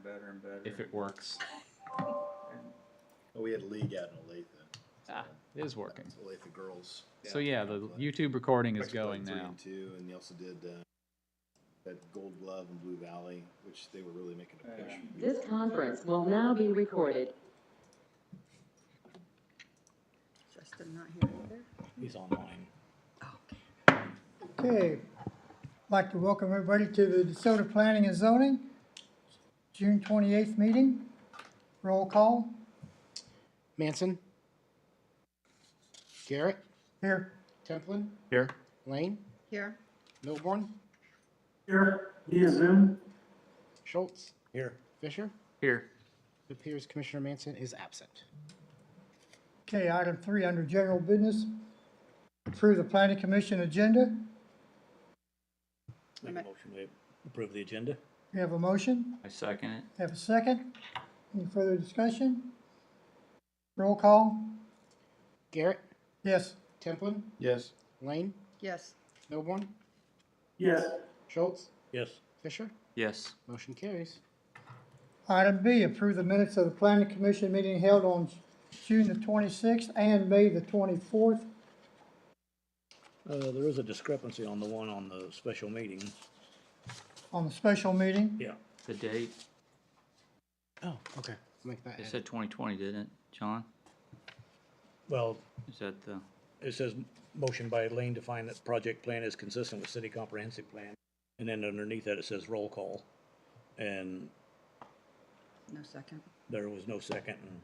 better and better. if it works. And Oh, we had a league out in Olathe. It is working. It's Olathe girls. So yeah, the YouTube recording is Actually going played 3 now. and 2, and they also did that Gold Glove in Blue Valley, which they were really making a push. This conference will now be recorded. Justin not here either? He's online. Okay, I'd like to welcome everybody to the DeSoto Planning and Zoning, June 28th meeting. Roll call, Manson. Garrett. here. Templin. Here. Lane. Here. Milborn. Here, via Zoom. Schultz. Here. Fisher. Here. It appears Commissioner Manson is absent. Okay, item 3 under general business. Approve the planning commission agenda. Make a motion to approve the agenda. We have a motion, I second it. have a second. Any further discussion? Roll call, Garrett. yes. Templin. Yes. Lane. Yes. Milborn. Yes. Schultz. Yes. Fisher. Yes. Motion carries. Item B, approve the minutes of the planning commission meeting held on June the 26th and May the 24th. There is a discrepancy on the one on the special meeting. On the special meeting. Yeah. The date, Oh, okay. Make that. it edit. said 2020, didn't it, John? Well, Is that the, it says motion by Lane to find that project plan is consistent with city comprehensive plan. And then underneath that, it says roll call. And No second. there was no second, and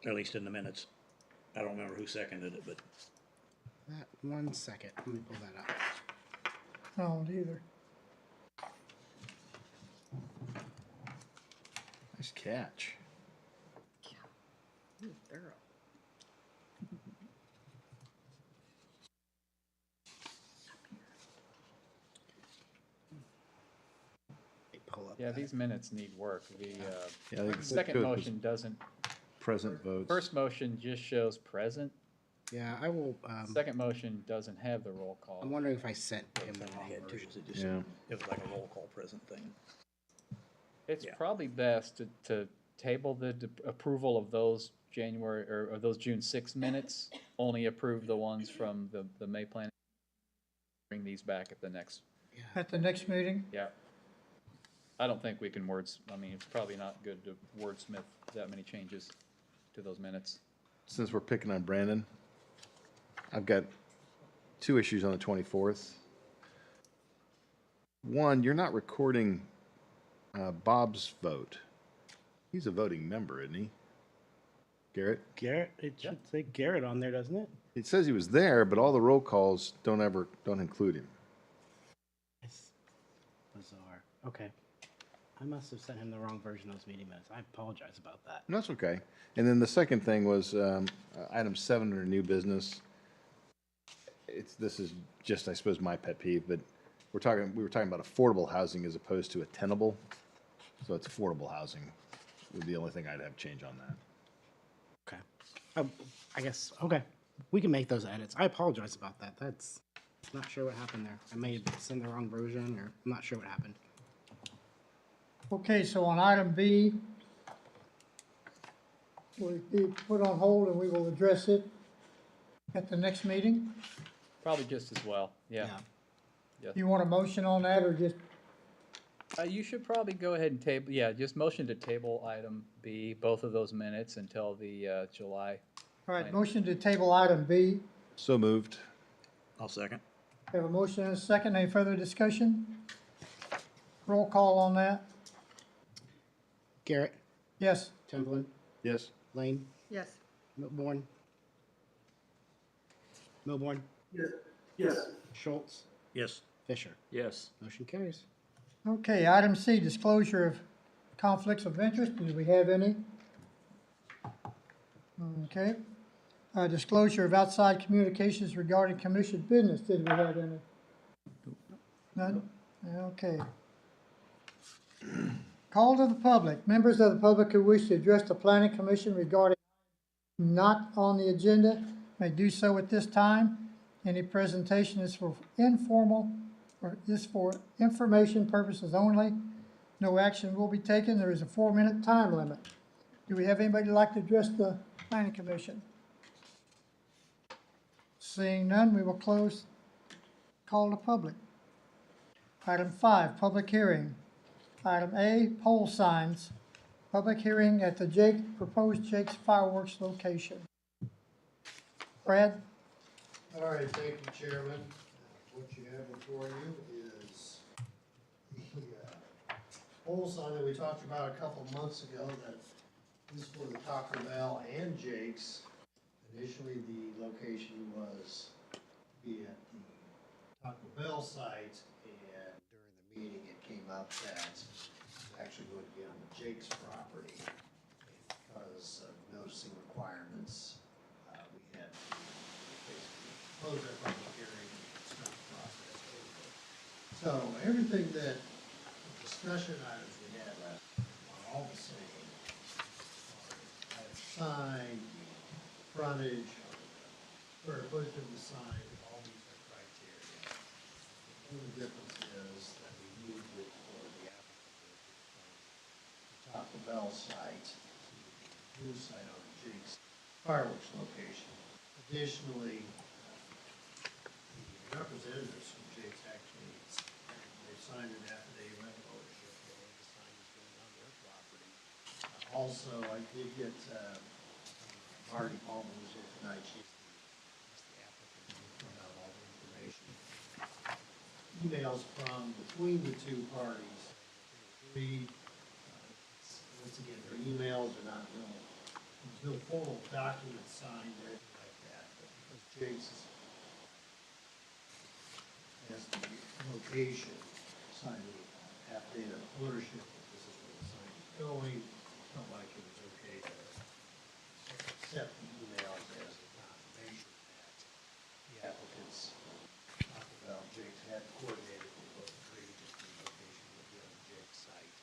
at least in the minutes. I don't remember who seconded it, but That 1 second. Let me pull that up. I don't either. Nice catch. Ooh, thorough. Let me pull up yeah, that. these minutes need work. The Yeah, I think it second goes motion doesn't, present votes. first motion just shows present. Yeah, I will. Second motion doesn't have the roll call. I'm wondering if I sent him the I wrong had two. version. It just, Yeah. it was like a roll call present thing. It's Yeah. probably best to table the approval of those January, or those June 6 minutes, only approve the ones from the May planning. Bring these back at the next, At the next meeting, yeah. I don't think we can I mean, it's probably not good to wordsmith that many changes to those minutes. Since we're picking on Brandon, I've got 2 issues on the 24th. One, you're not recording Bob's vote. He's a voting member, isn't he? Garrett? Garrett, it should say Garrett on there, doesn't it? It says he was there, but all the roll calls don't include him. It's bizarre. Okay. I must have sent him the wrong version of those meeting minutes. I apologize about that. No, that's okay. And then the second thing was item 7 under new business. This is just, I suppose, my pet peeve, but we were talking about affordable housing as opposed to attainable. So it's affordable housing would be the only thing I'd have change on that. Okay. I guess. Okay. We can make those edits. I apologize about that. That's not sure what happened there. I may have sent the wrong version, or I'm not sure what happened. okay, so on item B, will be put on hold and we will address it at the next meeting. Probably just as well, yeah. You want a motion on that or just, You should probably go ahead and table, just motion to table item B, both of those minutes until the July. all right, motion to table item B. So moved. I'll second. Have a motion and a second. Any further discussion? Roll call on that. Garrett. Yes. Templin. Yes. Lane. Yes. Milborn. Milborn. Yes. Schultz. Yes. Fisher. Yes. Motion carries. Okay, item C, disclosure of conflicts of interest. Do we have any? Okay. Disclosure of outside communications regarding commission business. Did we have any? None? Okay. Call to the public. Members of the public who wish to address the planning commission regarding not on the agenda may do so at this time. Any presentation is for informal or is for information purposes only. No action will be taken. There is a 4-minute time limit. Do we have anybody who'd like to address the planning commission? Seeing none, we will call the public. Item 5, public hearing. Item A, pole signs. Public hearing at the proposed Jake's Fireworks location. Brad? All right, thank you, Chairman. What you have before you is the pole sign that we talked about a couple months ago that is for the Taco Bell and Jake's. Initially, the location was to be at the Taco Bell site, and during the meeting, it came up that it's actually going to be on the Jake's property. And because of noticing requirements, we had to basically close that public hearing and start the process over. So everything that, the discussion items we had last are all the same. The sign, the frontage, square footage of the sign, all these are criteria. The only difference is that we moved it for the applicant from the Taco Bell site to the new site on the Jake's fireworks location. Additionally, the representatives from Jake's actually, they signed an affidavit of ownership that the sign is going on their property. Also, I did get Marty Palmer, who's here tonight, she's the applicant, who filled out all the information. Emails from between the two parties. They agreed, once again, their emails are not real, there's no formal document signed or anything like that, but because Jake's has the location, signed the affidavit of ownership, that this is where the sign is going, felt like it was okay to accept the emails as a confirmation that the applicants, Taco Bell, Jake's had coordinated with both agreed that the location would be on the Jake's site.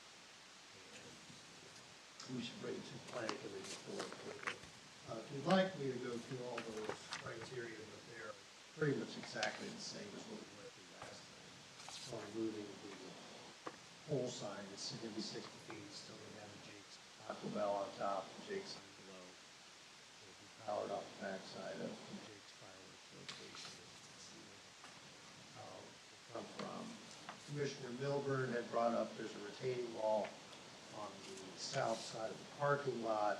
And we should bring it to the planning commission for approval. If you'd like me to go through all those criteria, but they're pretty much exactly the same as what we went through last time. So including the pole sign, it's gonna be 60 feet, still gonna have the Jake's Taco Bell on top, Jake's on below. It'll be powered off the backside of the Jake's fireworks location. Come from Commissioner Milburn had brought up, there's a retaining wall on the south side of the parking lot,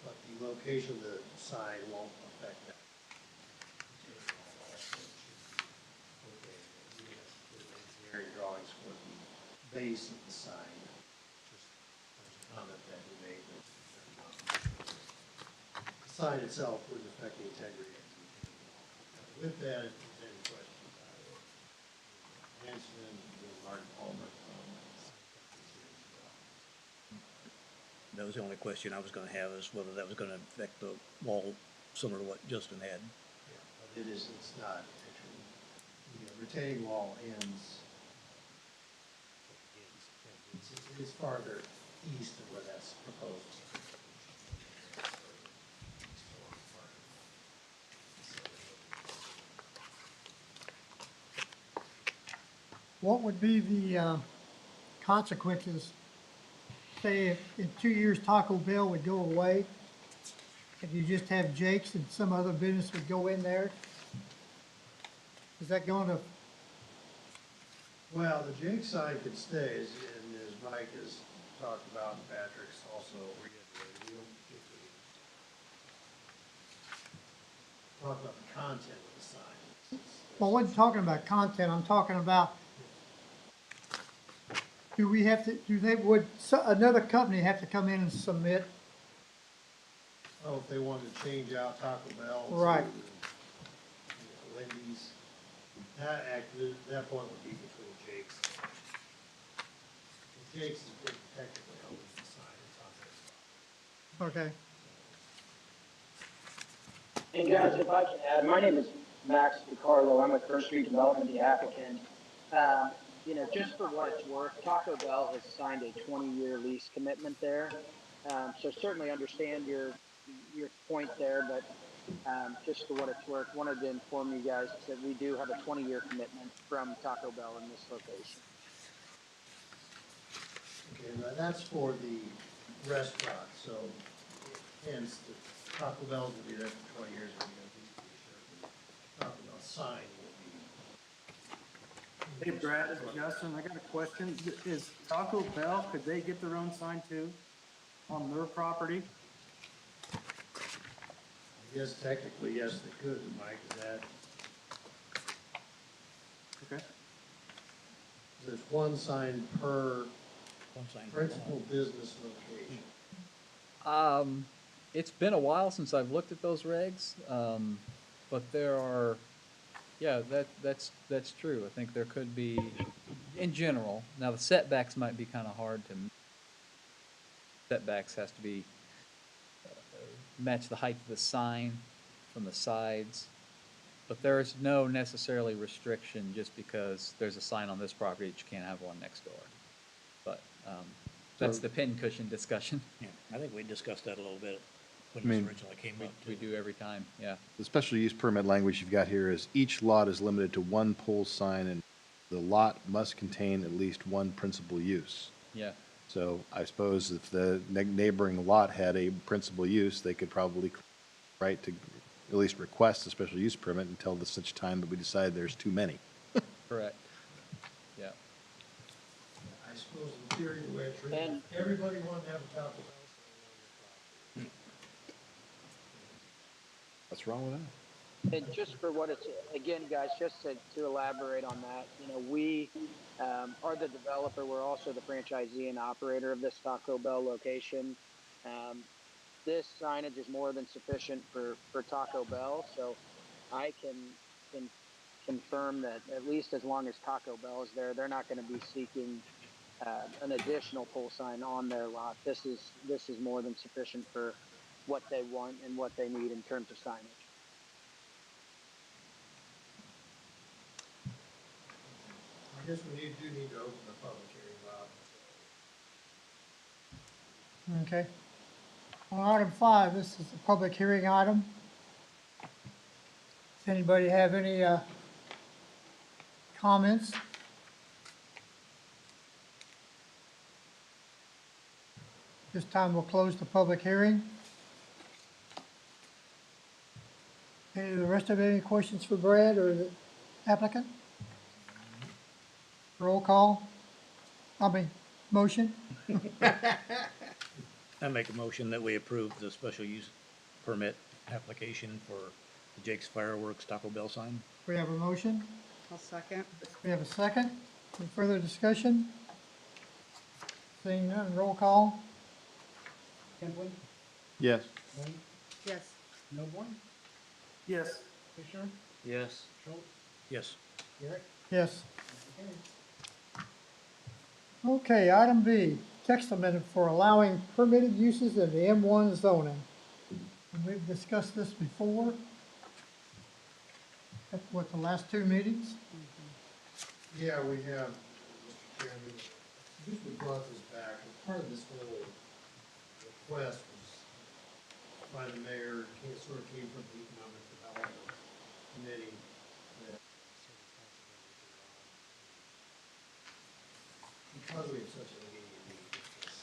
but the location of the sign won't affect that. Engineering drawings for the base of the sign. Just there's a comment that he made that the sign itself wouldn't affect the integrity of the retaining wall. With that, if there's any questions, I will answer them. Martin Palmer from Sign Companies here as well. That was the only question I was gonna have, is whether that was gonna affect the wall similar to what Justin had. Yeah, but it's not actually. The retaining wall ends. It's farther east of where that's proposed. What would be the consequences, say if in 2 years Taco Bell would go away? If you just have Jake's and some other business would go in there? Is that going to, Well, the Jake sign could stay, and as Mike has talked about, and Patrick's also reiterated, we don't particularly talk about the content of the sign. well, I wasn't talking about content, I'm talking about, do we have to, another company have to come in and submit? Oh, if they wanted to change out Taco Bell. Right. To, Wendy's, that point would be between Jake's. Jake's is pretty technically owns the sign, it's on their spot. Okay. Hey guys, if I can add, my name is Max DiCarlo. I'm with First Street Development, the applicant. Just for what it's worth, Taco Bell has signed a 20-year lease commitment there. So certainly understand your point there, but just for what it's worth, wanted to inform you guys that we do have a 20-year commitment from Taco Bell in this location. that's for the restaurant, so hence the Taco Bell's will be there for 20 years. And Taco Bell sign will be. Hey Brad, it's Justin, I got a question. Is Taco Bell, could they get their own sign too on their property? I guess technically, yes, they could, Mike, is that, Okay. there's one sign per One sign. principal business location. It's been a while since I've looked at those regs, but there are, yeah, that's true. I think there could be, in general, now the setbacks might be kind of hard to, setbacks has to be, match the height of the sign from the sides, but there is no necessarily restriction just because there's a sign on this property that you can't have one next door. But, that's the pincushion discussion. Yeah, I think we discussed that a little bit when I mean, this originally came up. We do every time, yeah. The special use permit language you've got here is each lot is limited to one pole sign and the lot must contain at least one principal use. Yeah, So I suppose if the neighboring lot had a principal use, they could probably right to at least request a special use permit until the such time that we decide there's too many. correct. Yeah. I suppose in theory, the way it's written, And- everybody wanted to have a Taco Bell sign on their property. What's wrong with that? And just for what it's, again, guys, just to elaborate on that, you know, we are the developer. We're also the franchisee and operator of this Taco Bell location. This signage is more than sufficient for Taco Bell, so I can confirm that at least as long as Taco Bell is there, they're not going to be seeking an additional pole sign on their lot. This is more than sufficient for what they want and what they need in terms of signage. I guess we do need to open the public hearing, Rob. Okay. On item 5, this is a public hearing item. Does anybody have any comments? This time we'll close the public hearing. Any of the rest of it, any questions for Brad or the applicant? Roll call. Motion. I make a motion that we approve the special use permit application for the Jake's Fireworks Taco Bell sign. We have a motion. I'll second. We have a second. Any further discussion? Seeing none, roll call. Kemplin, Yes. Lane, Yes. Milborn, Yes. Fisher, Yes. Schultz, Yes. Garrett. Yes. Okay, item B, text amendment for allowing permitted uses in the M1 zoning. And we've discussed this before. At what, the last two meetings? Yeah, we have, Mr. Chairman, I think we brought this back, and part of this whole request was by the mayor, it sort of came from the Economic Development Committee. that Because we have such an immediate need with this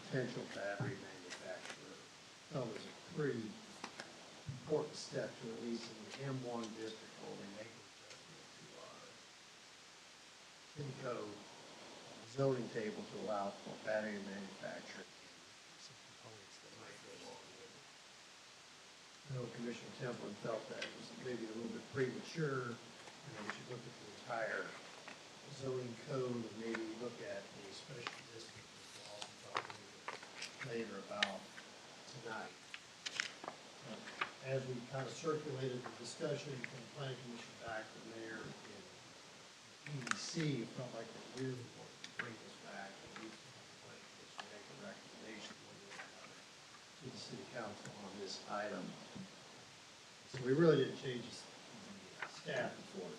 potential battery manufacturer, that was a pretty important step to at least in the M1 district where we make an adjustment to our city code zoning table to allow for battery manufacturing. Some components that might go along with it. I know Commissioner Templin felt that it was maybe a little bit premature, and we should look at the entire zoning code and maybe look at the special district as we'll also talk a little bit later about tonight. As we kind of circulated the discussion from the planning commission back to the mayor and EDC, it felt like it really important to bring this back and use the planning commission to make a recommendation one way or another to the city council on this item. So we really didn't change the staff report,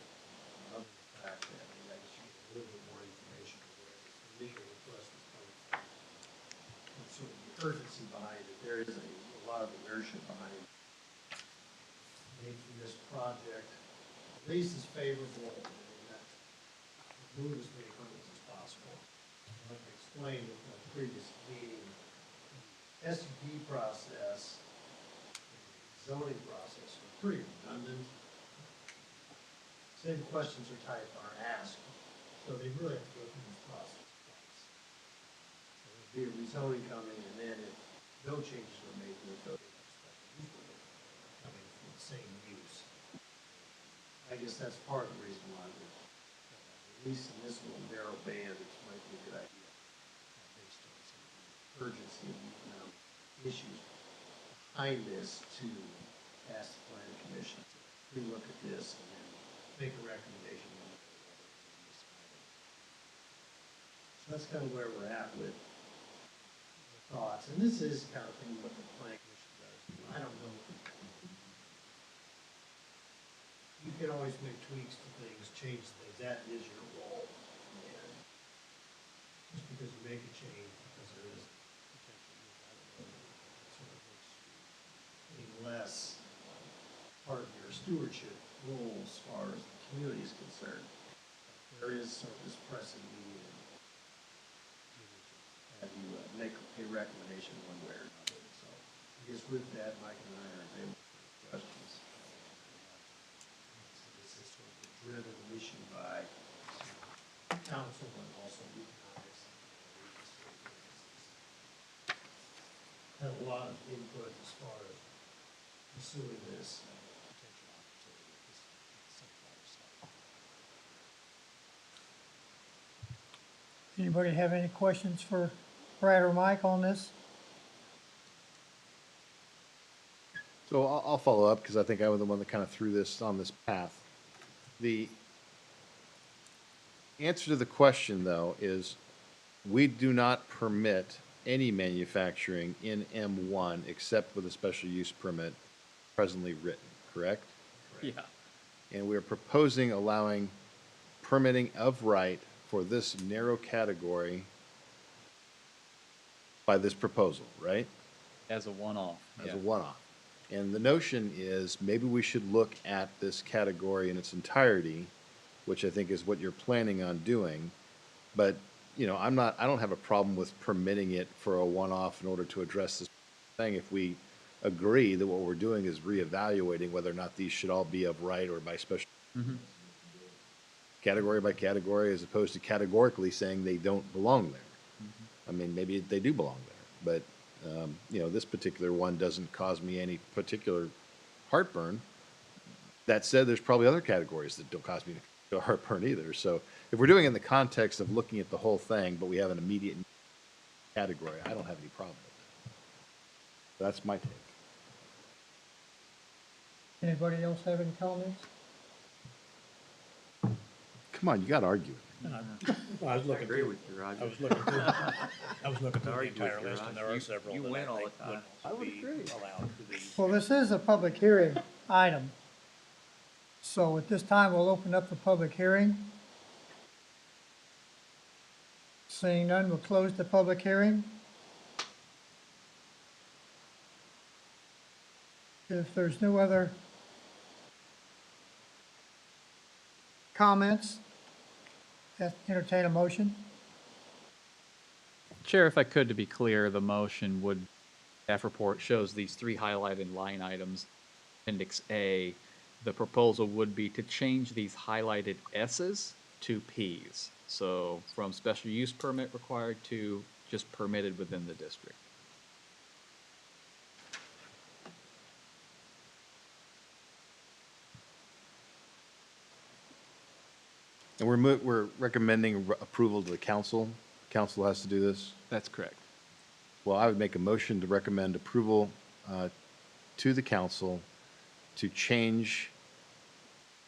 other than the fact that we actually get a little bit more information on where the legal request was coming from. And sort of the urgency behind it, there is a lot of inertia behind making this project at least as favorable and that move as many hurdles as possible. Like I explained, with the previous meeting, SUP process, zoning process are pretty redundant. Same questions are typed are asked, so they really have to go through this process twice. So there'd be a rezoning coming, and then if no changes were made, there would be a special use permit coming for the same use. I guess that's part of the reason why there's, at least in this little narrow band, it might be a good idea, based on some of the urgency of the economic issues behind this, to ask the planning commission to relook at this and then make a recommendation. So that's kind of where we're at with the thoughts, and this is kind of thing what the planning commission does. I don't know. You can always make tweaks to things, change things, that is your role. And just because you make a change, because there is potential, sort of makes you any less part of your stewardship role as far as the community is concerned. There is sort of this pressing need, and have you make a recommendation one way or another. So I guess with that, Mike and I are available for questions. So this is sort of a driven issue by council and also economics. Had a lot of input as far as pursuing this potential opportunity at this sunflower site. Anybody have any questions for Brad or Mike on this? So I'll follow up because I think I was the one that kind of threw this on this path. The answer to the question, though, is we do not permit any manufacturing in M1 except with a special use permit presently written, correct? Yeah. And we are proposing allowing permitting of right for this narrow category by this proposal, right? As a one-off. As yeah. a one-off. And the notion is maybe we should look at this category in its entirety, which I think is what you're planning on doing. But, you know, I don't have a problem with permitting it for a one-off in order to address this thing if we agree that what we're doing is reevaluating whether or not these should all be of right or by special. Category by category, as opposed to categorically saying they don't belong there. I mean, maybe they do belong there, but, you know, this particular one doesn't cause me any particular heartburn. That said, there's probably other categories that don't cause me heartburn either. So if we're doing it in the context of looking at the whole thing, but we have an immediate category, I don't have any problem with that. That's my take. Anybody else have any comments? Come on, you got to argue. I was looking through, I was looking through, I was looking through the Argue with entire you, list, Raj. and there are You- several you that win I all think the time. would also be allowed to be. Well, this is a public hearing item. So at this time, we'll open up the public hearing. Seeing none, we'll close the public hearing. If there's no other comments, entertain a motion. Chair, if I could, to be clear, the motion would, staff report shows these three highlighted line items. Appendix A, the proposal would be to change these highlighted S's to Ps. So from special use permit required to just permitted within the district. And we're recommending approval to the council. Council has to do this. That's correct. Well, I would make a motion to recommend approval to the council to change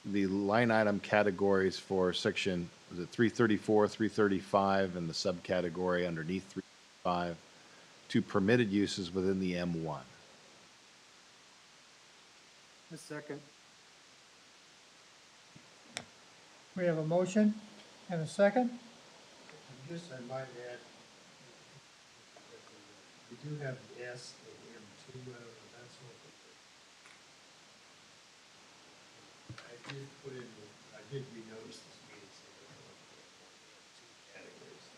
the line item categories for section, was it 334, 335, and the subcategory underneath 335 to permitted uses within the M1. A second. We have a motion and a second. I guess I might add, we do have the S and M2, that's what I did put in, I did renotice this meeting, so there's two categories,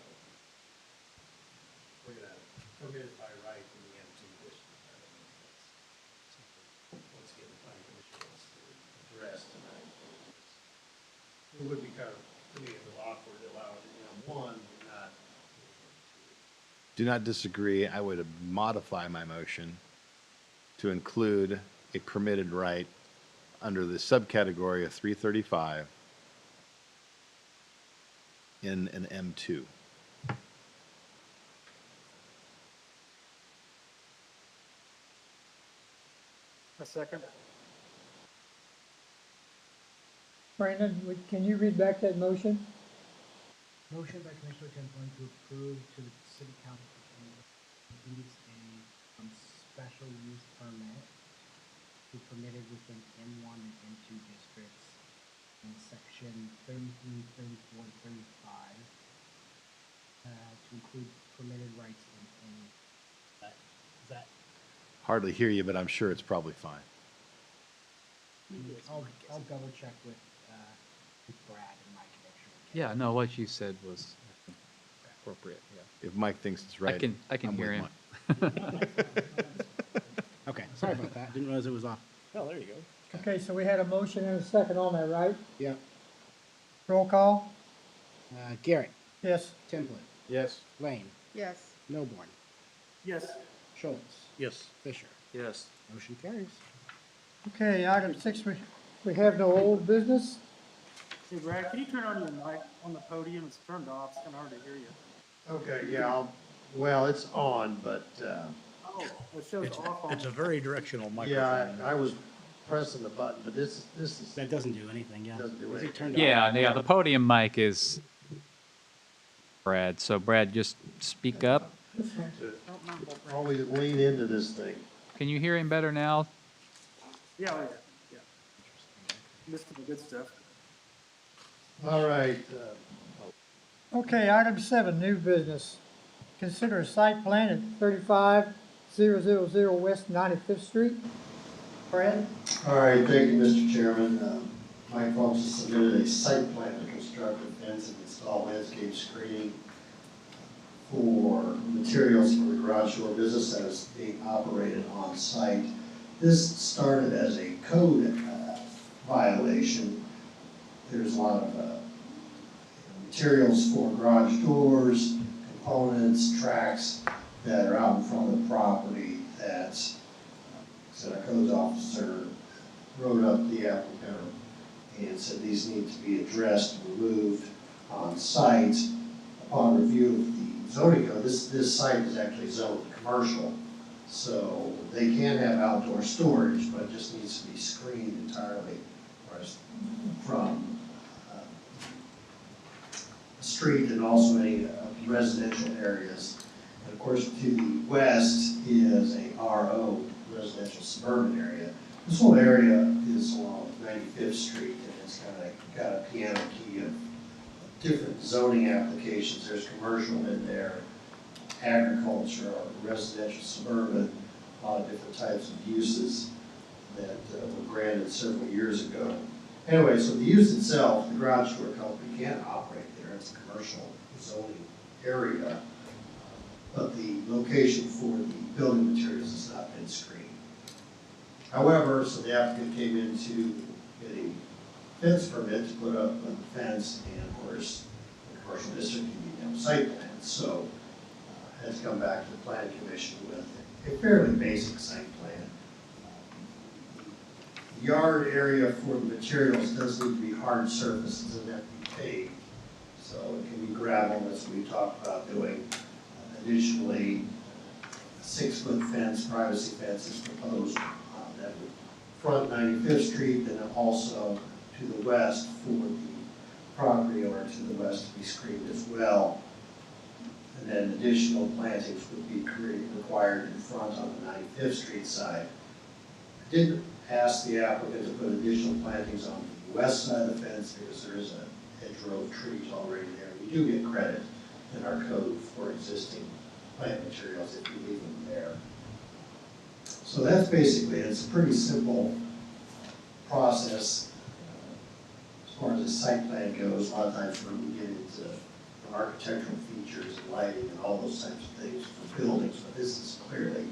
so. permitted by right in the M2 district. Once again, the planning commission wants to address tonight. It would be kind of, to me, a little awkward to allow it in M1, but not. Do not disagree. I would modify my motion to include a permitted right under the subcategory of 335 in an M2. A second? Brandon, can you read back that motion? Motion by Commissioner Tempone to approve to the city council needs a special use permit to be permitted within M1 and M2 districts in section 33, 34, and 35 to include permitted rights in any. Is that? Hardly hear you, but I'm sure it's probably fine. I'll double check with Brad and Mike to make sure. Yeah, no, what you said was I think, appropriate, yeah. If Mike thinks it's right, I can I'm hear with him. Mike. Okay, sorry about that. Didn't realize it was off. Oh, there you go. Okay, so we had a motion and a second on that, right? Yeah. Roll call? Garrett, Yes. Templin, Yes. Lane, Yes. Milborn, Yes. Schultz, Yes. Fisher. Yes. Motion carries. Okay, item 6, we have no old business. Hey Brad, can you turn on your mic on the podium? It's turned off. It's kind of hard to hear you. Okay, yeah, well, it's on, but, Oh, it shows off on. It's a very directional yeah, microphone. I was pressing the button, but this is, That doesn't do anything, yeah. Doesn't do Was it anything. turned off? Yeah, the podium mic is Brad, so Brad, just speak up. Don't mumble, Brad. always lean into this thing. Can you hear him better now? Yeah, oh, yeah. Listen to the good stuff. All right, Okay, item 7, new business. Consider a site plan at 35000 West 95th Street. Brad? all right, thank you, Mr. Chairman. Mike Fox has submitted a site plan to construct a fence and install landscape screening for materials for the garage door business that is being operated on site. This started as a code violation. There's a lot of materials for garage doors, components, tracks that are out in front of the property that, so a codes officer wrote up the applicant and said these need to be addressed and removed on site. Upon review of the zoning code, this site is actually zoned commercial, so they can have outdoor storage, but it just needs to be screened entirely from the street and also any residential areas. And of course, to the west is a RO, residential suburban area. This whole area is along 95th Street, and it's kind of got a piano key of different zoning applications. There's commercial in there, agriculture, residential, suburban, a lot of different types of uses that were granted several years ago. Anyway, so the use itself, the garage door company can operate there. It's a commercial zoning area, but the location for the building materials has not been screened. However, so the applicant came in to get a fence permit to put up a fence, and of course, the commercial district can have a site plan, so has come back to the planning commission with a fairly basic site plan. The yard area for the materials does need to be hard surface, it doesn't have to be paved, so it can be gravel, that's what we talked about doing. Additionally, a 6-foot fence, privacy fence is proposed that would front 95th Street, and then also to the west for the property owner to the west to be screened as well. And then additional plantings would be required in front on the 95th Street side. I did ask the applicant to put additional plantings on the west side of the fence because there is a hedgerow of trees already there. We do get credit in our code for existing plant materials if you leave them there. So that's basically it. It's a pretty simple process as far as the site plan goes. A lot of times when we get into architectural features, and lighting, and all those types of things for buildings, but this is clearly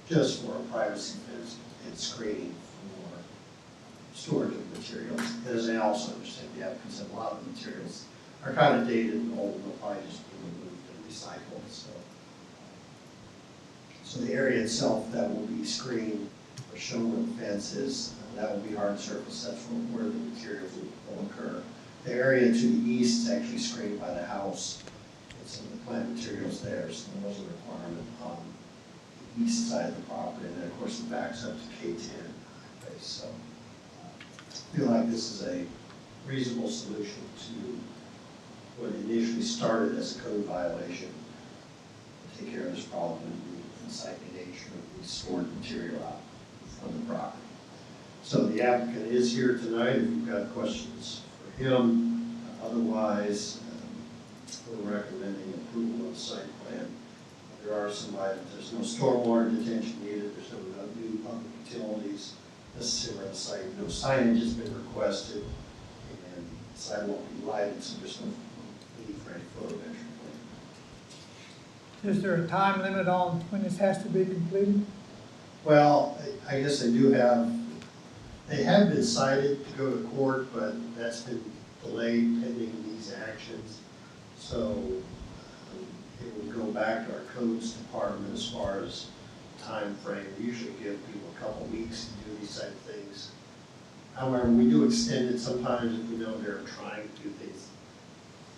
just for a privacy fence and screening for storage of materials. As I also understand, the applicants have a lot of the materials are kind of dated and old, and will probably just be removed and recycled, so. So the area itself that will be screened or shown with fences, that will be hard surface, that's where the materials will occur. The area to the east is actually screened by the house, and some of the plant materials there, so there was a requirement on the east side of the property, and then of course it backs up to K10. Okay, so I feel like this is a reasonable solution to what initially started as a code violation, to take care of this problem and the unsightly nature of the stored material out from the property. So the applicant is here tonight, if you've got questions for him. Otherwise, we're recommending approval of the site plan. There are some items, there's no stormwater detention needed, there's no new public utilities necessary on the site, no signage has been requested, and the site won't be lighted, so there's no need for any photometric plan. Is there a time limit on when this has to be completed? Well, I guess they do have, they have been cited to go to court, but that's been delayed pending these actions. So it would go back to our codes department as far as time frame. We usually give people a couple weeks to do these type of things. However, we do extend it sometimes if we know they're trying to do things.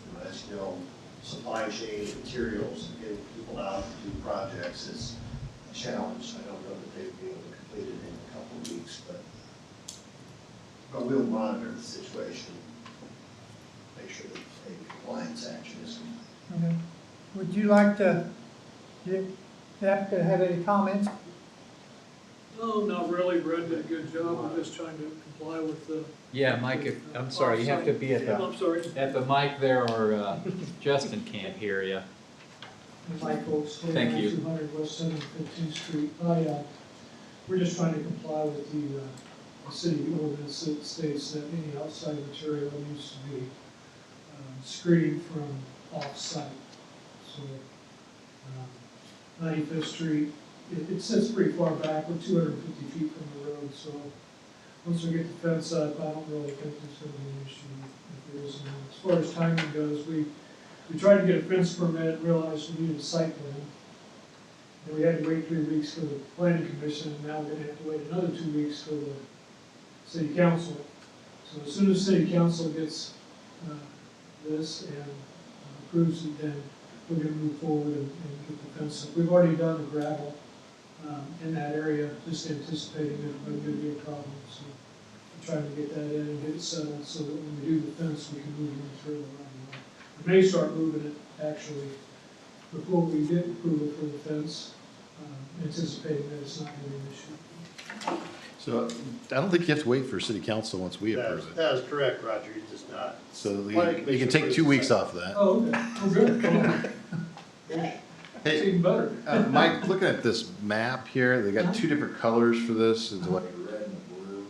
You know, as you know, supply chain materials and getting people out to do projects is a challenge. I don't know that they'd be able to complete it in a couple of weeks, but we'll monitor the situation, make sure that a compliance action is complete. Okay. Would you like to, the applicant have any comments? No, not really. Brad did a good job. I'm just trying to comply with the. Yeah, Mike, I'm sorry, you have to be at I'm sorry. the mic there, or Justin can't hear you. Michael, Thank you. 200 West 715th Street. We're just trying to comply with the city ordinance that states that any outside material needs to be screened from off-site. So 95th Street, it sits pretty far back. We're 250 feet from the road, so once we get the fence up, I don't really think there's going to be an issue if there is none. As far as timing goes, we tried to get a fence permit, realized we needed a site plan. And we had to wait 3 weeks for the planning commission, and now we're going to have to wait another 2 weeks for the city council. So as soon as city council gets this and approves it, then we're going to move forward and get the fence up. We've already done the gravel in that area, just anticipating that it might be a problem. So we're trying to get that in and get it settled so that when we do the fence, we can move it through the right of way. We may start moving it actually before we get approval for the fence, anticipating that it's not going to be an issue. So I don't think you have to wait for city council once we approve it. That is correct, Roger, you just not. So you can take 2 weeks off of that. Oh, okay. Oh, good. It's even better. Mike, looking at this map here, they got 2 different colors for this. It's like red and blue.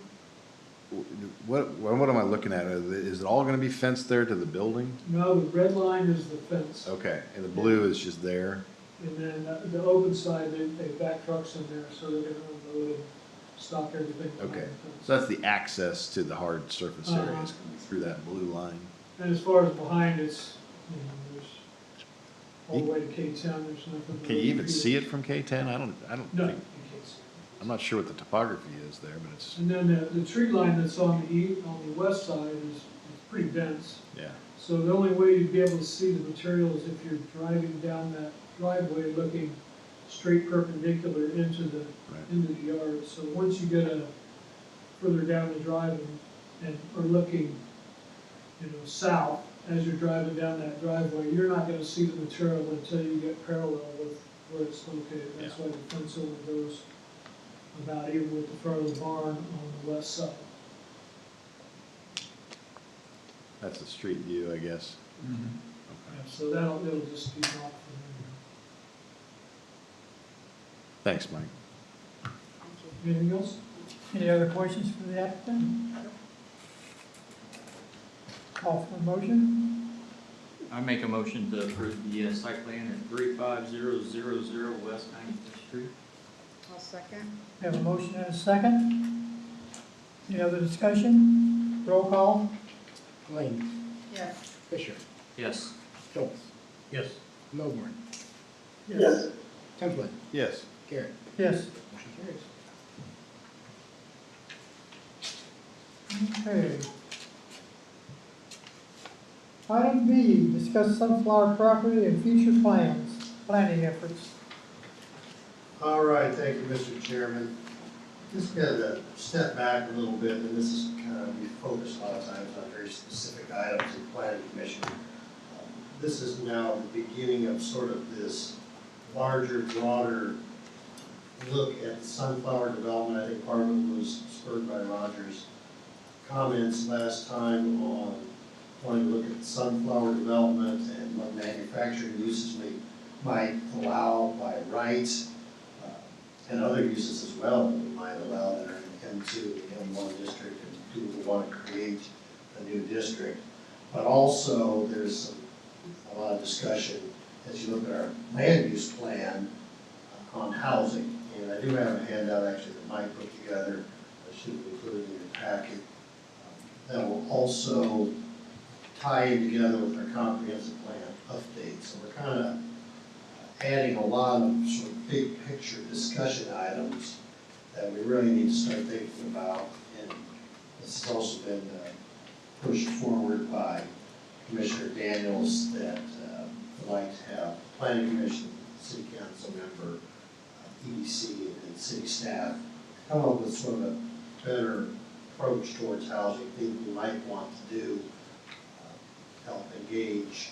What am I looking at? Is it all gonna be fenced there to the building? No, the red line is the fence. Okay, and the blue is just there? And then the open side, they back trucks in there, so they're gonna unload and stock everything. behind Okay, the fence. so that's the access to the hard surface area, it's gonna be through that blue line. And as far as behind, it's, there's all the way to K-10, there's nothing. Can you even see it from K-10? I don't No, you think, can't see it. I'm not sure what the topography is there, but it's, And then the tree line that's on the west side is pretty dense. yeah. So the only way you'd be able to see the material is if you're driving down that driveway looking straight perpendicular into the yard. So once you get further down the drive and are looking, south as you're driving down that driveway, you're not gonna see the material until you get parallel with where it's located. That's why the fence only goes about even with the front of the barn on the west side. That's the street view, I guess. Yeah, so it'll just be off from Thanks, Mike. there. Anything else? Any other questions for the applicant? Call for a motion? I make a motion to approve the site plan at 35000 West 95th Street. I'll second. We have a motion and a second. Any other discussion? Roll call? Lane, Yes. Fisher, Yes. Schultz, Yes. Milburn, Yes. Templin, Yes. Garrett. Yes. Motion carries. Okay. Item B, discuss sunflower property and future plans, planning efforts. All right, thank you, Mr. Chairman. Just gotta step back a little bit, and this is kind of, we focus a lot of times on very specific items in planning commission. This is now the beginning of sort of this larger, broader look at sunflower development. I think part of it was spurred by Roger's comments last time on wanting to look at sunflower development and what manufacturing uses might allow by right, and other uses as well that we might allow that are in M2, M1 district, and do we want to create a new district. But also, there's a lot of discussion as you look at our land use plan on housing. And I do have a handout actually that Mike put together, that should be included in your packet. That will also tie in together with our comprehensive plan update. So we're kind of adding a lot of sort of big picture discussion items that we really need to start thinking about. And this has also been pushed forward by Commissioner Daniels that would like to have planning commission, city council member, EDC, and city staff come up with sort of a better approach towards housing, things we might want to do, help engage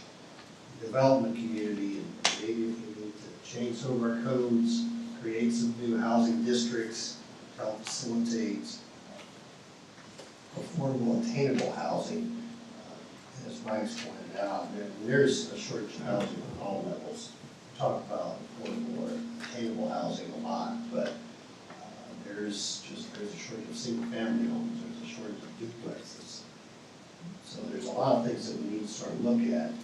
the development community, and maybe if we need to change some of our codes, create some new housing districts, help facilitate affordable, attainable housing. As Mike's pointed out, there's a shortage of housing on all levels. We talk about affordable or attainable housing a lot, but there's a shortage of single-family homes. There's a shortage of duplexes. So there's a lot of things that we need to start to look at. And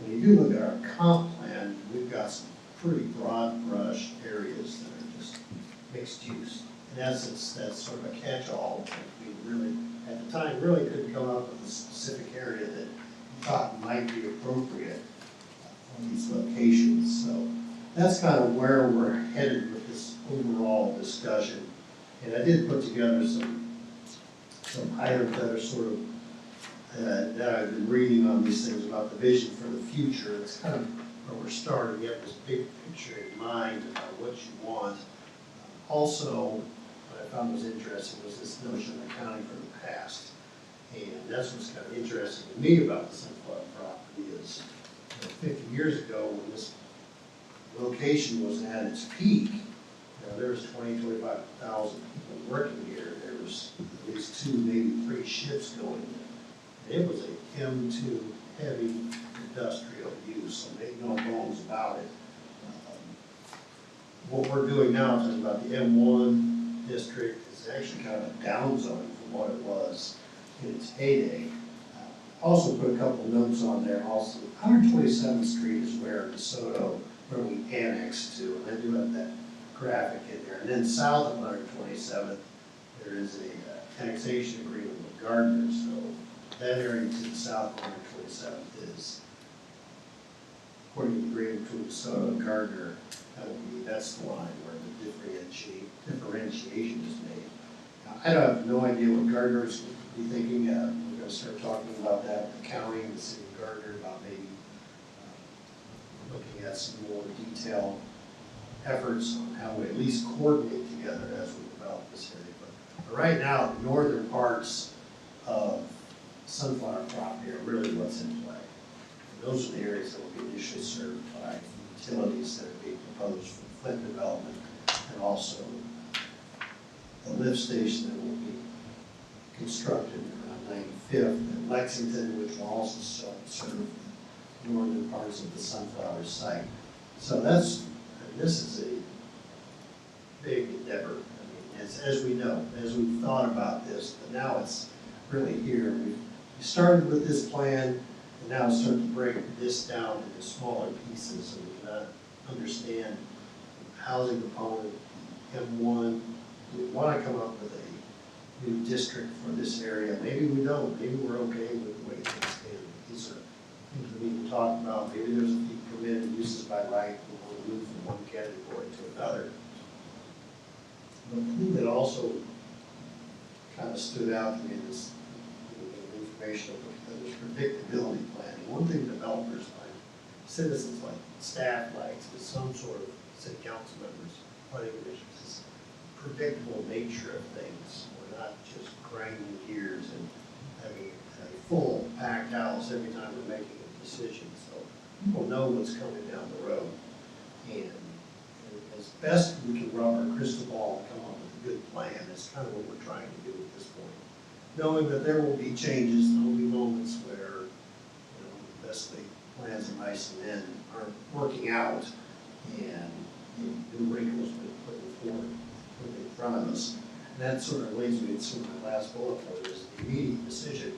when you do look at our comp plan, we've got some pretty broad brush areas that are just mixed use. In essence, that's sort of a catch-all. We really, at the time, really couldn't come up with a specific area that we thought might be appropriate on these locations. So that's kind of where we're headed with this overall discussion. And I did put together some items that are sort of that I've been reading on these things about the vision for the future. It's kind of where we're starting. You have this big picture in mind about what you want. Also, what I found was interesting was this notion of accounting for the past. And that's what's kind of interesting to me about the sunflower property is 50 years ago when this location was at its peak, there was 20,000, 25,000 people working here. There was at least 2, maybe 3 ships going there. It was a M2 heavy industrial use, so make no bones about it. What we're doing now, talking about the M1 district, is actually kind of a down zone from what it was in its heyday. Also put a couple notes on there also. 127th Street is where DeSoto, where we annexed to, and I do have that graphic in there. And then south of 127th, there is a annexation agreement with Gardner, so that area to the south of 127th is, according to the agreement between DeSoto and Gardner, that's the line where the differentiation is made. Now, I have no idea what Gardner's be thinking. We're going to start talking about that, the county and the city of Gardner, about maybe looking at some more detailed efforts on how we at least coordinate together as we develop this area. But right now, the northern parts of sunflower property are really what's in play. And those are the areas that will be initially served by utilities that are being proposed for Flint development, and also the lift station that will be constructed around 95th and Lexington, which will also serve the northern parts of the sunflower site. So this is a big endeavor. I mean, as we know, as we've thought about this, but now it's really here. We started with this plan, And now start to break this down into smaller pieces so we can understand housing component, M1. We want to come up with a new district for this area. Maybe we don't. Maybe we're okay with the way things stand. These are things we need to talk about. Maybe there's a few permitted uses by right. We want to move from one category to another. But the thing that also kind of stood out to me is information of this predictability planning. One thing developers like, citizens like, staff likes, is some sort of city council members, planning commissions, is predictable nature of things. We're not just grinding gears and having a full packed house every time we're making a decision. So people know what's coming down the road. And as best we can rub our crystal ball and come up with a good plan, that's kind of what we're trying to do at this point. Knowing that there will be changes, there will be moments where, the best laid plans of mice and men aren't working out, and new wrinkles been put in front of us. And that sort of leads me to my last bullet point, is the immediate decision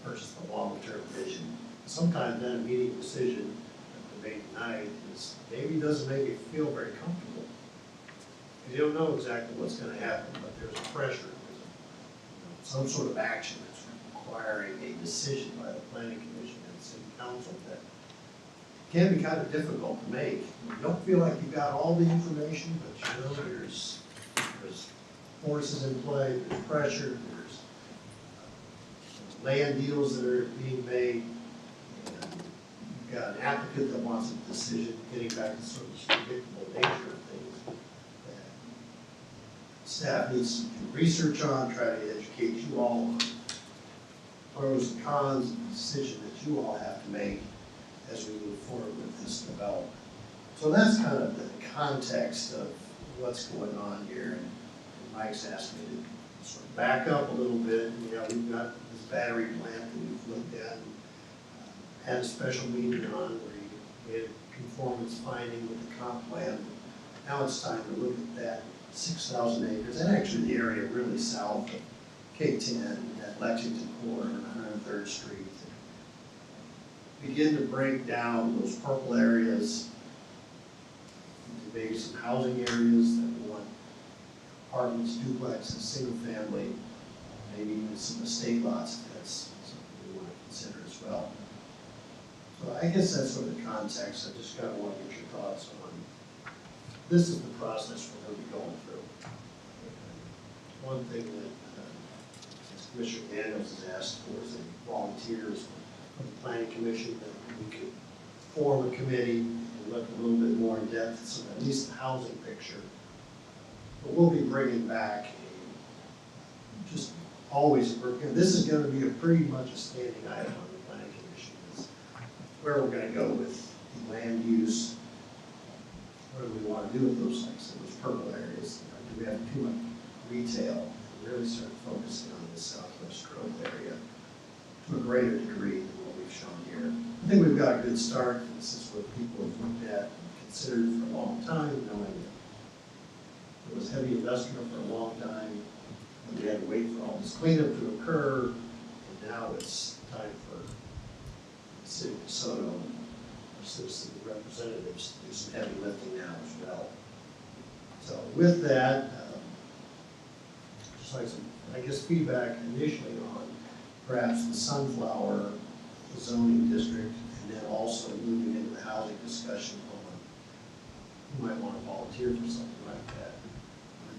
versus the long-term vision. Sometimes that immediate decision that we make tonight is maybe doesn't make you feel very comfortable. You don't know exactly what's going to happen, but there's a pressure, there's some sort of action that's requiring a decision by the planning commission and city council that can be kind of difficult to make. You don't feel like you got all the information, but there's forces in play, there's pressure, there's land deals that are being made, and you've got an applicant that wants a decision, getting back to sort of the predictable nature of things. Staff needs to do research on, try to educate you all on pros and cons of the decision that you all have to make as we move forward with this development. So that's kind of the context of what's going on here. And Mike's asked me to sort of back up a little bit. We've got this battery plant that we've looked at and had a special meeting on where we had a conformance finding with the comp plan. Now it's time to look at that 6,000 acres, and actually the area really south of K10 at Lexington Corner and 103rd Street. Begin to break down those purple areas into maybe some housing areas that we want apartments, duplexes, single family, maybe even some estate lots if that's something we want to consider as well. So I guess that's sort of the context. I just kind of want to get your thoughts on this is the process we're going to be going through. One thing that Commissioner Daniels has asked for is volunteers from the Planning Commission, that we could form a committee and look a little bit more in depth at some, at least the housing picture. But we'll be bringing back just always, this is going to be pretty much a standing item on the Planning Commission, is where we're going to go with the land use. What do we want to do with those, like those purple areas? Do we have too much retail? We really start focusing on the southwest growth area to a greater degree than what we've shown here. I think we've got a good start. This is what people have looked at and considered for a long time, knowing that it was heavy investment for a long time. And we had to wait for all this cleanup to occur, and now it's time for the city of DeSoto and our citizen representatives to do some heavy lifting now as well. So with that, just like some, I guess, feedback initially on perhaps the Sunflower zoning district, and then also moving into the housing discussion on who might want to volunteer for something like that.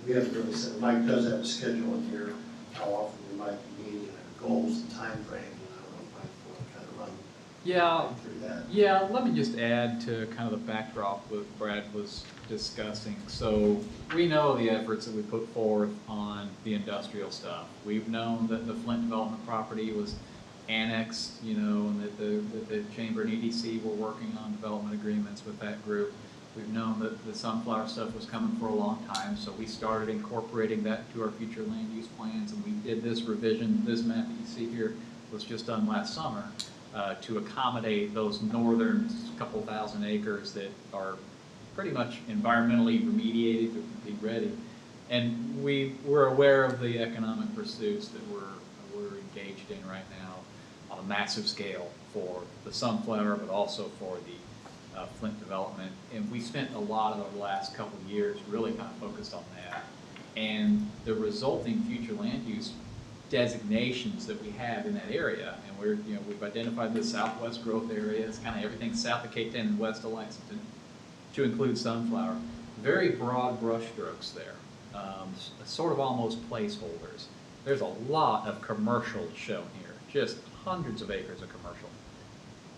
We haven't really said, Mike does have a schedule in here, how often we might be meeting, and our goals and timeframes, and I don't know if Mike want to kind of run through that. Yeah, let me just add to kind of the backdrop that Brad was discussing. So we know the efforts that we put forth on the industrial stuff. We've known that the Flint development property was annexed, and that the Chamber and EDC were working on development agreements with that group. We've known that the Sunflower stuff was coming for a long time, so we started incorporating that into our future land use plans, and we did this revision. This map that you see here was just done last summer to accommodate those northern couple thousand acres that are pretty much environmentally remediated to be ready. And we're aware of the economic pursuits that we're engaged in right now on a massive scale for the Sunflower, but also for the Flint development. And we spent a lot of the last couple of years really kind of focused on that. And the resulting future land use designations that we have in that area, and we've identified the southwest growth area, it's kind of everything south of K-10 and west of Lexington, to include Sunflower. Very broad brush strokes there, sort of almost placeholders. There's a lot of commercial shown here, just hundreds of acres of commercial.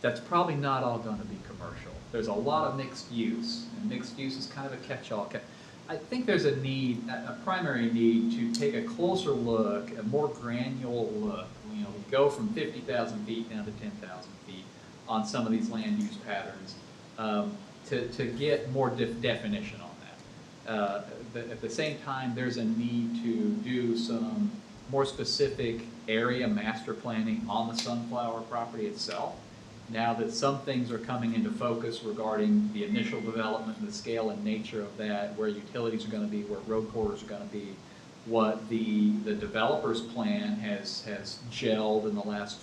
That's probably not all going to be commercial. There's a lot of mixed use, and mixed use is kind of a catch-all. I think there's a need, a primary need, to take a closer look, a more granular look. Go from 50,000 feet down to 10,000 feet on some of these land use patterns to get more definition on that. At the same time, there's a need to do some more specific area master planning on the Sunflower property itself. Now that some things are coming into focus regarding the initial development, the scale and nature of that, where utilities are going to be, where road corridors are going to be, what the developer's plan has gelled in the last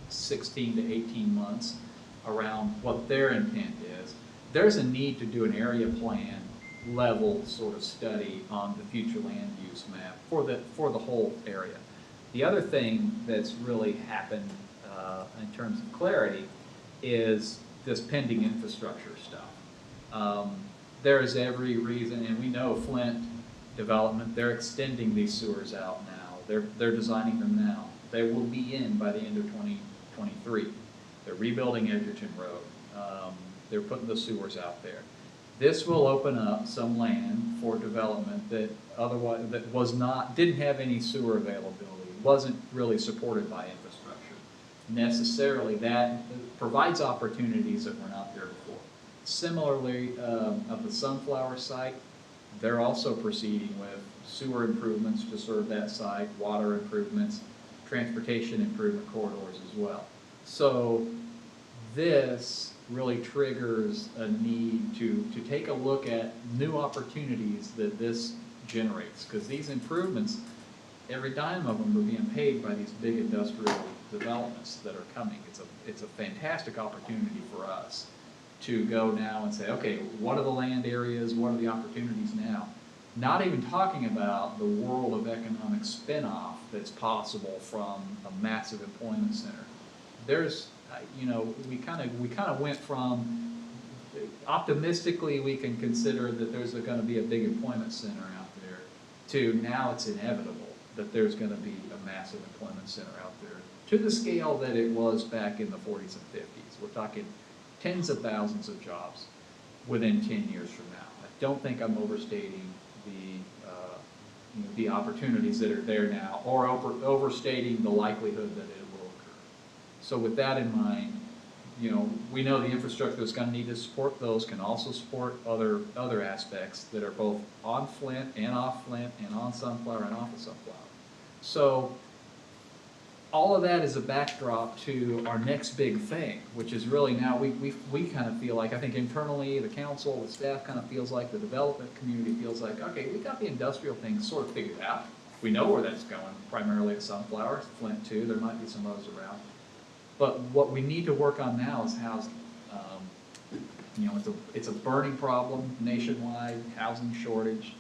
16 to 18 months around what their intent is. There's a need to do an area plan level sort of study on the future land use map for the whole area. The other thing that's really happened in terms of clarity is this pending infrastructure stuff. There is every reason, and we know Flint development, they're extending these sewers out now. They're designing them now. They will be in by the end of 2023. They're rebuilding Edgerton Road. They're putting the sewers out there. This will open up some land for development that otherwise didn't have any sewer availability, wasn't really supported by infrastructure. Necessarily, that provides opportunities that were not there before. Similarly, of the Sunflower site, they're also proceeding with sewer improvements to serve that site, water improvements, transportation improvement corridors as well. So this really triggers a need to take a look at new opportunities that this generates, because these improvements, every dime of them are being paid by these big industrial developments that are coming. It's a fantastic opportunity for us to go now and say, okay, what are the land areas, what are the opportunities now? Not even talking about the world of economic spinoff that's possible from a massive employment center. There's, we kind of went from, optimistically we can consider that there's going to be a big employment center out there, to now it's inevitable that there's going to be a massive employment center out there, to the scale that it was back in the 40s and 50s. We're talking tens of thousands of jobs within 10 years from now. I don't think I'm overstating the opportunities that are there now, or overstating the likelihood that it will occur. So with that in mind, we know the infrastructure that's going to need to support those can also support other aspects that are both on Flint and off Flint and on Sunflower and off of Sunflower. So all of that is a backdrop to our next big thing, which is really now we kind of feel like, I think internally, the council, the staff kind of feels like, the development community feels like, okay, we got the industrial thing sort of figured out. We know where that's going, primarily at Sunflower, Flint too, there might be some others around. But what we need to work on now is housing. It's a burning problem nationwide, housing shortage,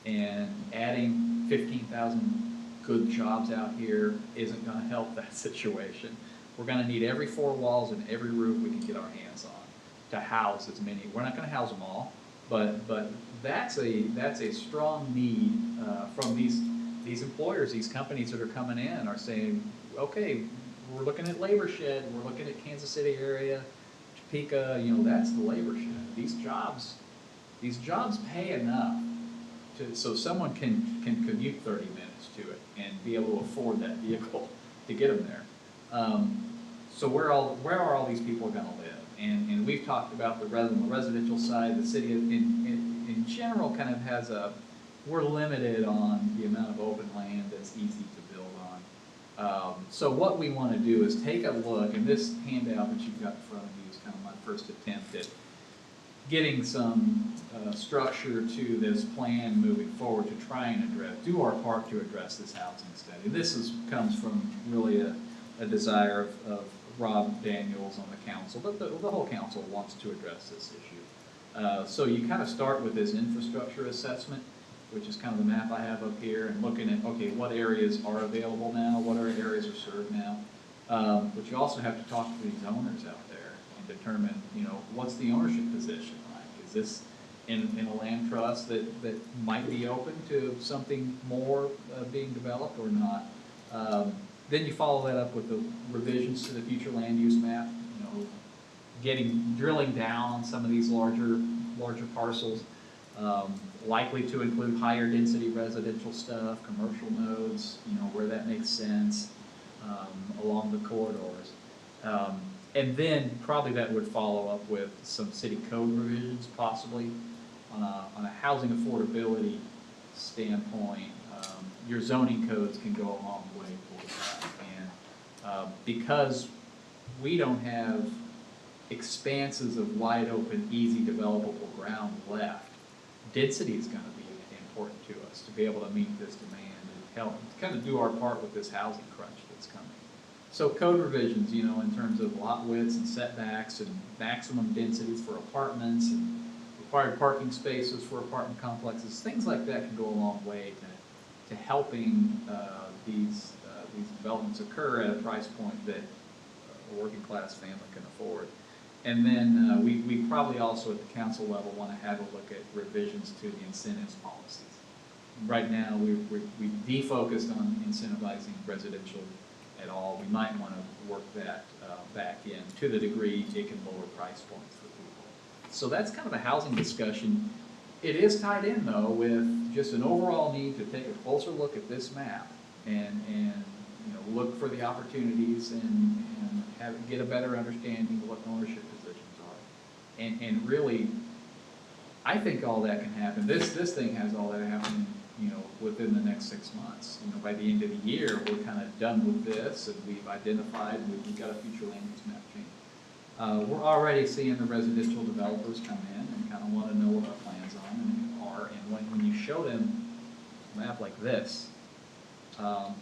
and adding 15,000 good jobs out here isn't going to help that situation. We're going to need every four walls and every roof we can get our hands on to house as many. We're not going to house them all, but that's a strong need from these employers, these companies that are coming in are saying, okay, we're looking at Labor Shed, we're looking at Kansas City area, Topeka, that's the Labor Shed. These jobs pay enough so someone can commute 30 minutes to it and be able to afford that vehicle to get them there. So where are all these people going to live? And we've talked about the residential side. The city in general kind of has we're limited on the amount of open land that's easy to build on. So what we want to do is take a look, and this handout that you've got in front of you is kind of my first attempt at getting some structure to this plan moving forward to try and do our part to address this housing study. This comes from really a desire of Rob Daniels on the council, but the whole council wants to address this issue. So you kind of start with this infrastructure assessment, which is kind of the map I have up here, and looking at, okay, what areas are available now, what are areas are served now. But you also have to talk to these owners out there and determine, you know, what's the ownership position like? Is this in a land trust that might be open to something more being developed or not? Then you follow that up with the revisions to the future land use map, you know, drilling down on some of these larger parcels, likely to include higher density residential stuff, commercial nodes, you know, where that makes sense, along the corridors. And then probably that would follow up with some city code revisions possibly on a housing affordability standpoint. Your zoning codes can go a long way for that. And because we don't have expanses of wide open, easy developable ground left, density is going to be important to us to be able to meet this demand and help kind of do our part with this housing crunch that's coming. So code revisions, you know, in terms of lot widths and setbacks and maximum densities for apartments and required parking spaces for apartment complexes, things like that can go a long way to helping these developments occur at a price point that a working class family can afford. And then we probably also at the council level want to have a look at revisions to the incentives policies. Right now, we defocused on incentivizing residential at all. We might want to work that back in to the degree it can lower price points for people. So that's kind of a housing discussion. It is tied in though with just an overall need to take a closer look at this map and you know, look for the opportunities and get a better understanding of what ownership positions are. And really, I think all that can happen. This thing has all that happening, you know, within the next 6 months. You know, by the end of the year, we're kind of done with this, and we've identified, we've got a future land use map change. We're already seeing the residential developers come in and kind of want to know what our plans are. And when you show them a map like this,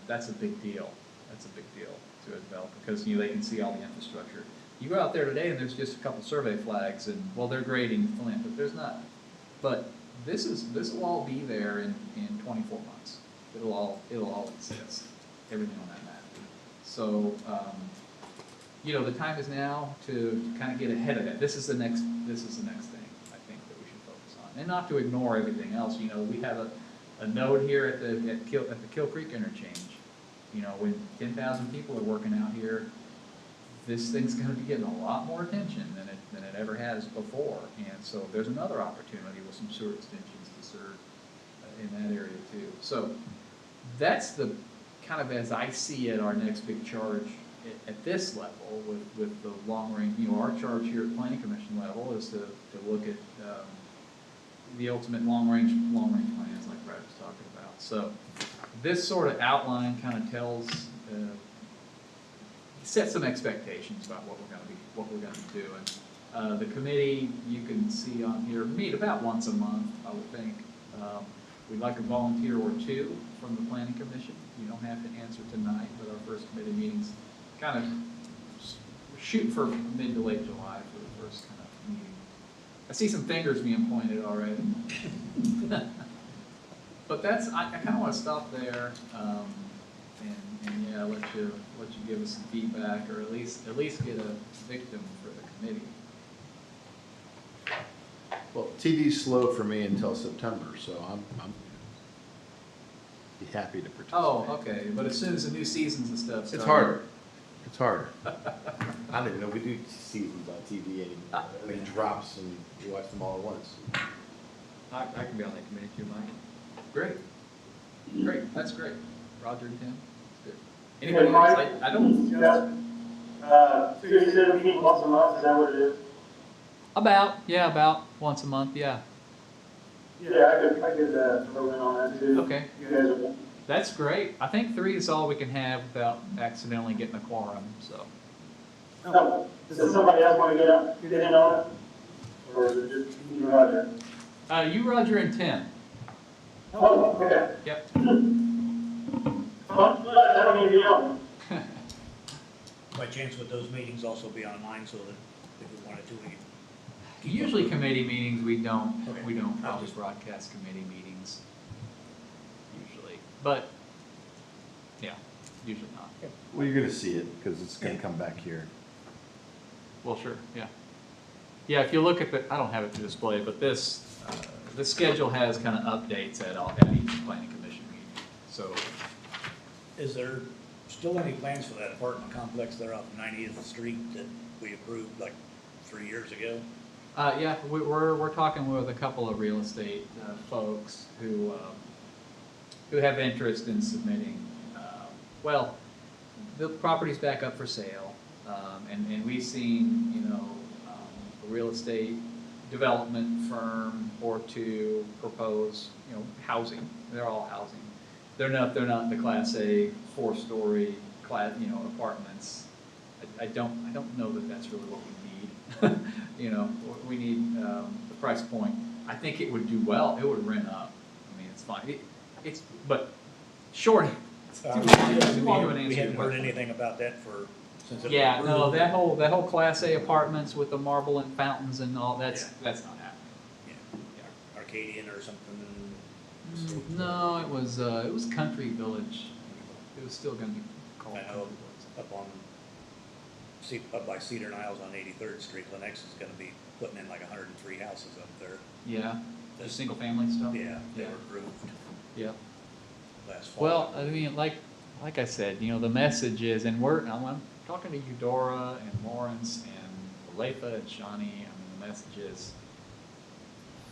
that's a big deal. That's a big deal to a developer because, you know, they can see all the infrastructure. You go out there today and there's just a couple survey flags and, well, they're grading Flint, but there's not. But this will all be there in 24 months. It'll all exist, everything on that map. So, you know, the time is now to kind of get ahead of that. This is the next thing I think that we should focus on, and not to ignore everything else. You know, we have a node here at the Kill Creek interchange. You know, when 10,000 people are working out here, this thing's going to be getting a lot more attention than it ever has before. And so there's another opportunity with some sewer extensions to serve in that area too. So that's the kind of, as I see it, our next big charge at this level with the long range. You know, our charge here at Planning Commission level is to look at the ultimate long range plans like Brad was talking about. So this sort of outline kind of tells, sets some expectations about what we're going to do. And the committee, you can see on here, meet about once a month, I would think. We'd like a volunteer or two from the Planning Commission. You don't have to answer tonight, but our first committee meetings kind of shoot for mid to late July for the first kind of meeting. I see some fingers being pointed already. But that's, I kind of want to stop there, and yeah, let you give us some feedback, or at least get a victim for the committee. Well, TV's slow for me until September, so I'm be happy to participate. Oh, okay, but as soon as the new seasons and stuff start. It's harder. It's harder. I don't even know we do seasons on TV anymore. I mean, it drops and you watch them all at once. I can be on that committee too, Mike. Great. That's great. Roger and Tim. That's good. Anybody else? I don't. So you said we meet once a month, is that what it is? About once a month, yeah. Yeah, I could throw in on that too. Okay. You guys are. That's great. I think 3 is all we can have without accidentally getting a quorum, so. No, does somebody else want to get in on it? Or is it just you, Roger? You, Roger, and Tim. Oh, okay. Yep. Well, I don't need to be on. By chance, would those meetings also be online so that if we wanted to, we could? keep up Usually with- committee meetings, we don't Okay. probably broadcast committee meetings. Usually, but, yeah, usually not. Well, you're gonna see it, cause it's gonna come back here. Well, sure, yeah. Yeah, if you look at the, I don't have it to display, but this, the schedule has kind of updates at each planning commission meeting. So, Is there still any plans for that apartment complex there off 90th Street that we approved like 3 years ago? yeah, we're talking with a couple of real estate folks who have interest in submitting. Well, the property's back up for sale, and we've seen, you know, a real estate development firm or two propose, you know, housing. They're all housing. They're not the Class A 4-story apartments. I don't know that that's really what we need. You know, we need the price point. I think it would do well. It would rent up. I mean, it's fine. But short. Too long of an answer We to your haven't heard question. anything about that since it was Yeah, no, approved. that whole Class A apartments with the marble and fountains and all, that's not happening. Yeah. Arcadian or something. No, it was Country Village. It was still gonna be called I Country know Village. up by Cedar Niles on 83rd Street, Lennox is gonna be putting in like 103 houses up there. Yeah, the single family stuff? Yeah, they Yeah. were approved Yeah. last fall. Well, I mean, like I said, you know, the message is, and I'm talking to Eudora and Lawrence and Lefa and Shawnee. I mean, the message is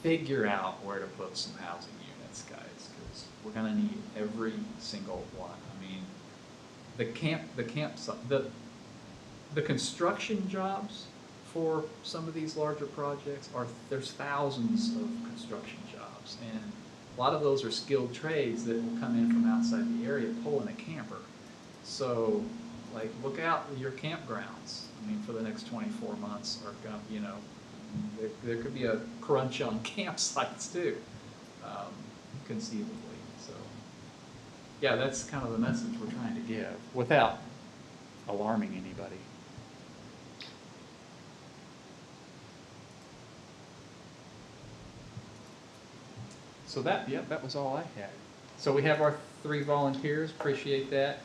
figure out where to put some housing units, guys, because we're gonna need every single one. I mean, the construction jobs for some of these larger projects there's thousands of construction jobs, and a lot of those are skilled trades that will come in from outside the area pulling a camper. So, like, look out at your campgrounds. I mean, for the next 24 months, or, you know, there could be a crunch on campsites too, conceivably. So, yeah, that's kind of the message we're trying to give without alarming anybody. So that was all I had. So we have our 3 volunteers, appreciate that.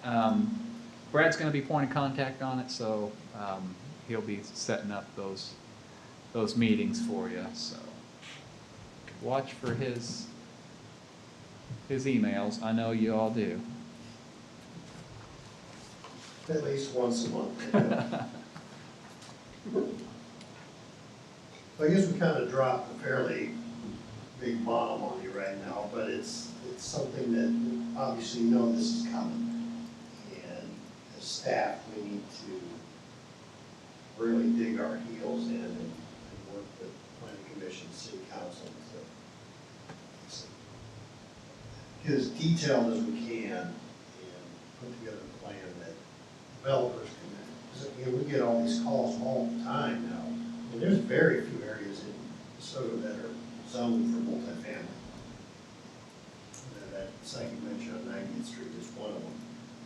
Brad's gonna be point of contact on it, so, he'll be setting up those meetings for you, so. Watch for his emails, I know you all do. At least once a month. I guess we kind of dropped a fairly big bomb on you right now, but it's something that obviously you know this is coming. And as staff, we need to really dig our heels in and work with planning commission, city council to get as detailed as we can and put together a plan that developers can, because, you know, we get all these calls all the time now. And there's very few areas in DeSoto that are zoned for multifamily. That site you mentioned on 90th Street is one of them.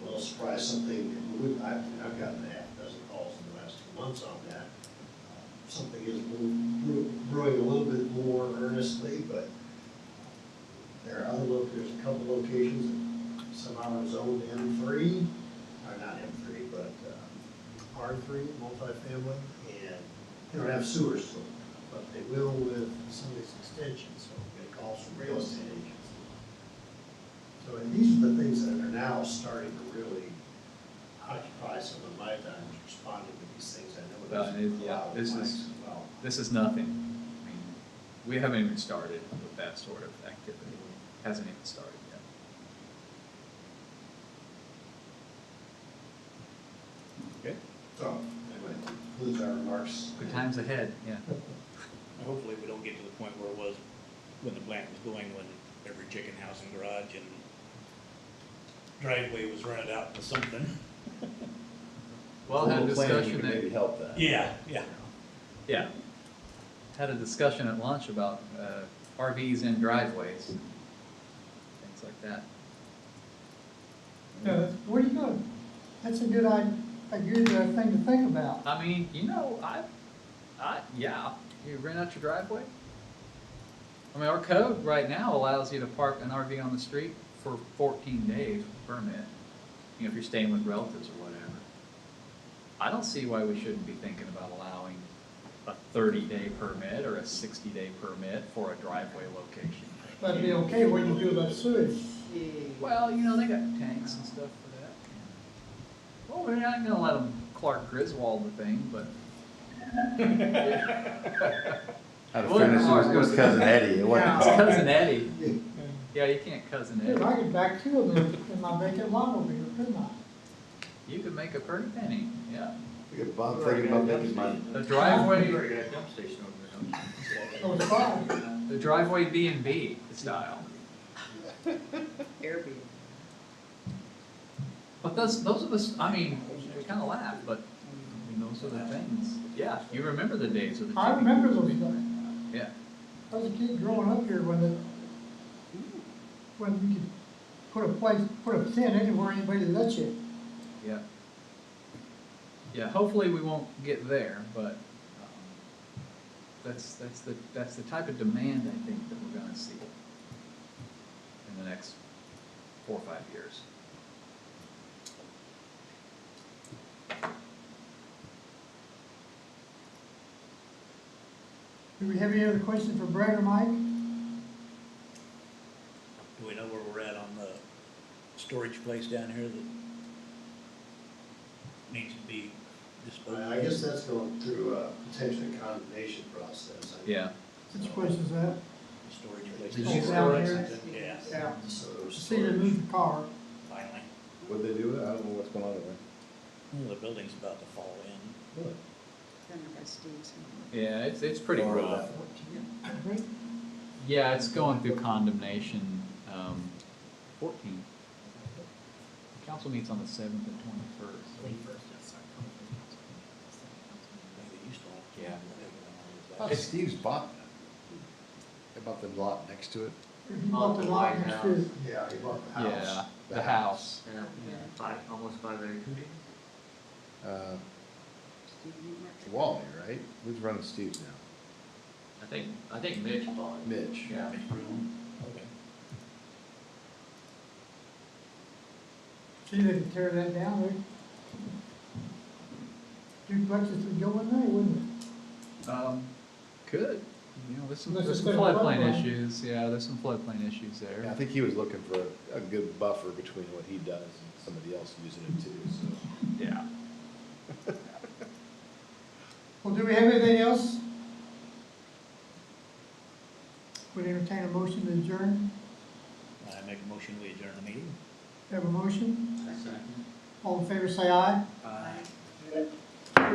A little surprise, something, I've gotten a half dozen calls in the last 2 months on that. Something is brewing a little bit more earnestly, but there are there's a couple locations that somehow are zoned M3, or not M3, but R3, multifamily, and they don't have sewers to them, but they will with some of these extensions, so we get calls from real estate agents. So, and these are the things that are now starting to really occupy some of my time, responding to these things. I know there's a lot of this flags is, as well. this is nothing. I mean, we haven't even started with that sort of activity. Hasn't even started yet. Okay. So, anyway, concludes our remarks. Good times ahead, yeah. Hopefully we don't get to the point where it was when the plant was going, when every chicken house and garage and driveway was rented out to something. Well, had a Little plan, you discussion could maybe at, help that. Yeah. yeah. Had a discussion at lunch about, RVs in driveways, things like that. Where do you go? That's a good idea. a good thing to think about. I mean, you know, yeah, you rent out your driveway. I mean, our code right now allows you to park an RV on the street for 14 days with permit. You know, if you're staying with relatives or whatever. I don't see why we shouldn't be thinking about allowing a 30-day permit or a 60-day permit for a driveway location. That'd be okay, what do you do about sewage? Well, you know, they got tanks and stuff for that. Well, we're not gonna let them Clark Griswold the thing, but. Out of fairness, it was Cousin Eddie. It wasn't. It's Cousin Eddie. Yeah, you can't Cousin Dude, Eddie. I could back two of them in my vacant lot over here, couldn't I? You could make a pretty penny, yeah. Look at Bob thinking about making money. The driveway, You already got a dump station over there, don't you? Oh, it's fine. the driveway B&B style. Airbnb. But those are the, I mean, we kinda laugh, but, I mean, those are the things. Yeah, you remember the days of the. I remember those days. Yeah. I was a kid growing up here when you could put a tent anywhere anybody let you. Yeah. Yeah, hopefully we won't get there, but, that's the type of demand I think that we're gonna see in the next 4 or 5 years. Do we have any other questions for Brad or Mike? Do we know where we're at on the storage place down here that needs to be disposed of? I guess that's going through potentially condemnation process. Yeah. Which place is that? The storage place. Did Oh, you down here? Yeah, Yeah. So there's See, they moved the car. finally. What'd they do? I don't know what's going on there. Well, the building's about to fall in. Down there by Steve's. Yeah, it's pretty Far rough. that one. Yeah, it's going through condemnation, 14. Council meets on the 7th and 21st. They used to have- Yeah. I thought Steve's bought that. They bought the lot next to it. He bought the lot next to it. Yeah, he bought the house. Yeah, the house. Yeah, almost 5 acres. Wally, right? Who's running Steve's now? I think Mitch bought it. Mitch. Yeah. Okay. See, they could tear that down, duplexes would go in there, wouldn't it? Could, you know, there's some Unless it's floodplain been a floodplain. issues, yeah, there's some floodplain issues there. Yeah, I think he was looking for a good buffer between what he does and somebody else using it too, so. Yeah. Well, do we have anything else? Would entertain a motion to adjourn? I make a motion, we adjourn the meeting. Have a motion? Second. All in favor, say aye. Aye. Yeah.